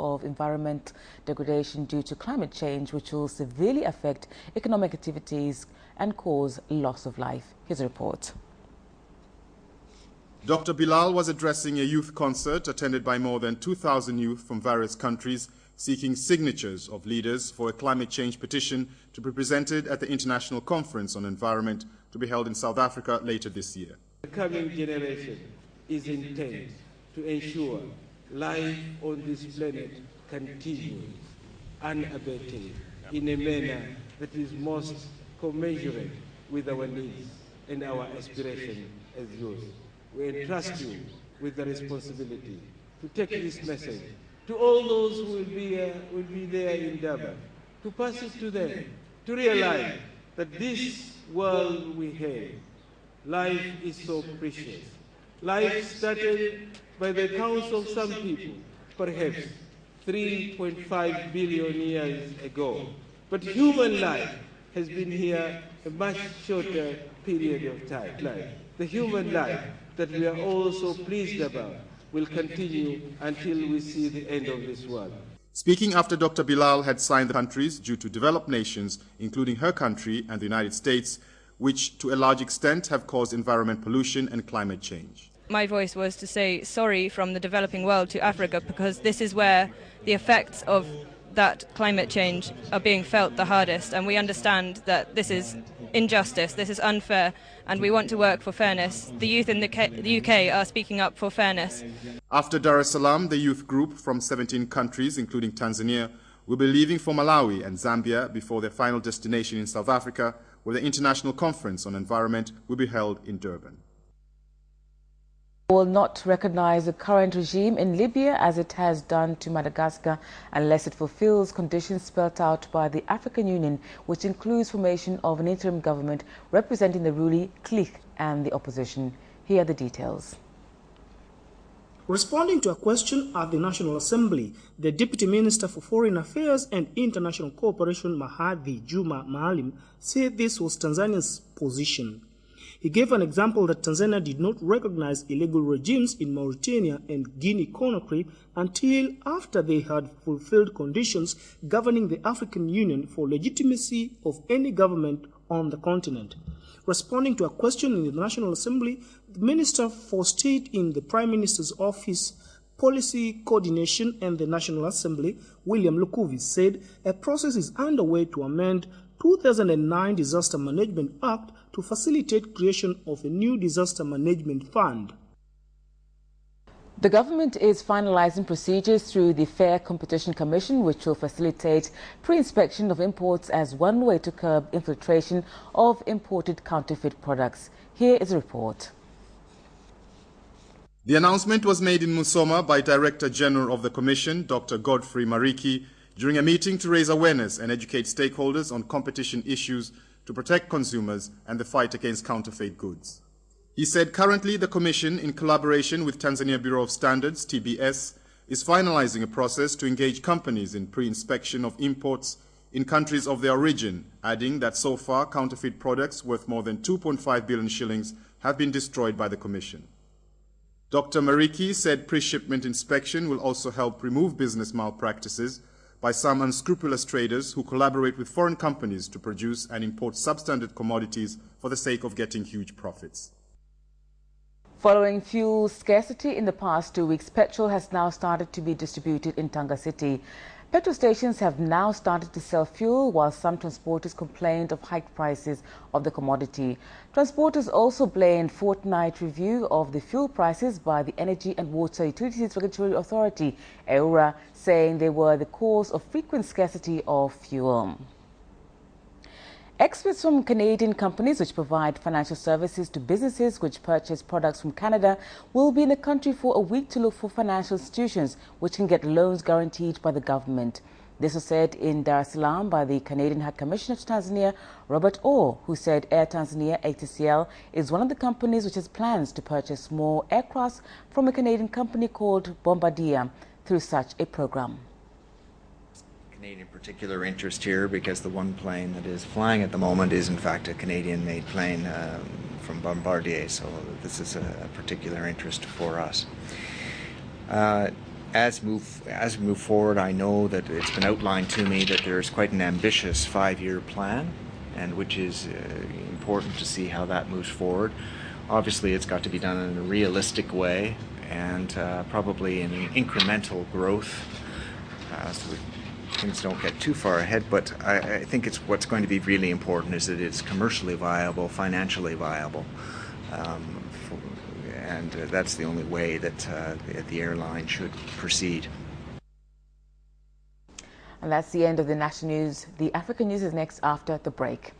Of environment degradation due to climate change, which will severely affect economic activities and cause loss of life. Here's a report. Dr. Bilal was addressing a youth concert attended by more than 2,000 youth from various countries seeking signatures of leaders for a climate change petition to be presented at the International Conference on Environment to be held in South Africa later this year. The coming generation is intent to ensure life on this planet continues unabated in a manner that is most commensurate with our needs and our aspiration as youth. We entrust you with the responsibility to take this message to all those who will be there in Durban, to pass it to them, to realize that this world we have, life is so precious. Life started by the counts of some people, perhaps 3.5 billion years ago. But human life has been here a much shorter period of time. The human life that we are all so pleased about will continue until we see the end of this world. Speaking after Dr. Bilal had signed the countries due to developed nations, including her country and the United States, which to a large extent have caused environment pollution and climate change. My voice was to say sorry from the developing world to Africa, because this is where the effects of that climate change are being felt the hardest, and we understand that this is injustice, this is unfair, and we want to work for fairness. The youth in the UK are speaking up for fairness. After Dar es Salaam, the youth group from 17 countries, including Tanzania, will be leaving for Malawi and Zambia before their final destination in South Africa, where the International Conference on Environment will be held in Durban. Will not recognize the current regime in Libya as it has done to Madagascar unless it fulfills conditions spelled out by the African Union, which includes formation of an interim government representing the ruling clique and the opposition. Here are the details. Responding to a question at the National Assembly, the Deputy Minister for Foreign Affairs and International Cooperation, Mahadi Juma Maalim, said this was Tanzania's position. He gave an example that Tanzania did not recognize illegal regimes in Mauritania and Guinea-Conakry until after they had fulfilled conditions governing the African Union for legitimacy of any government on the continent. Responding to a question in the National Assembly, the Minister for State in the Prime Minister's Office, Policy Coordination and the National Assembly, William Lukuvi, said a process is underway to amend 2009 Disaster Management Act to facilitate creation of a new disaster management fund. The government is finalizing procedures through the Fair Competition Commission, which will facilitate pre-inspection of imports as one way to curb infiltration of imported counterfeit products. Here is a report. The announcement was made in Musoma by Director General of the Commission, Dr. Godfrey Mariki, during a meeting to raise awareness and educate stakeholders on competition issues to protect consumers and the fight against counterfeit goods. He said currently the Commission, in collaboration with Tanzania Bureau of Standards, TBS, is finalizing a process to engage companies in pre-inspection of imports in countries of their origin, adding that so far counterfeit products worth more than 2.5 billion shillings have been destroyed by the Commission. Dr. Mariki said pre-shipment inspection will also help remove business malpractices by some unscrupulous traders who collaborate with foreign companies to produce and import substandard commodities for the sake of getting huge profits. Following fuel scarcity in the past 2 weeks, petrol has now started to be distributed in Tanga City. Petrol stations have now started to sell fuel, while some transporters complained of hiked prices of the commodity. Transporters also blamed fortnight review of the fuel prices by the Energy and Water Utilities Regulatory Authority, EURA, saying they were the cause of frequent scarcity of fuel. Experts from Canadian companies which provide financial services to businesses which purchase products from Canada will be in the country for a week to look for financial institutions which can get loans guaranteed by the government. This was said in Dar es Salaam by the Canadian High Commissioner to Tanzania, Robert Orr, who said Air Tanzania ATCL is one of the companies which has plans to purchase small aircrafts from a Canadian company called Bombardier through such a program. Canadian particular interest here because the one plane that is flying at the moment is in fact a Canadian-made plane from Bombardier, so this is a particular interest for us. As we move forward, I know that it's been outlined to me that there's quite an ambitious 5-year plan, and which is important to see how that moves forward. Obviously, it's got to be done in a realistic way and probably in incremental growth, so things don't get too far ahead. But I think what's going to be really important is that it's commercially viable, financially viable. And that's the only way that the airline should proceed. And that's the end of the national news. The African news is next after the break.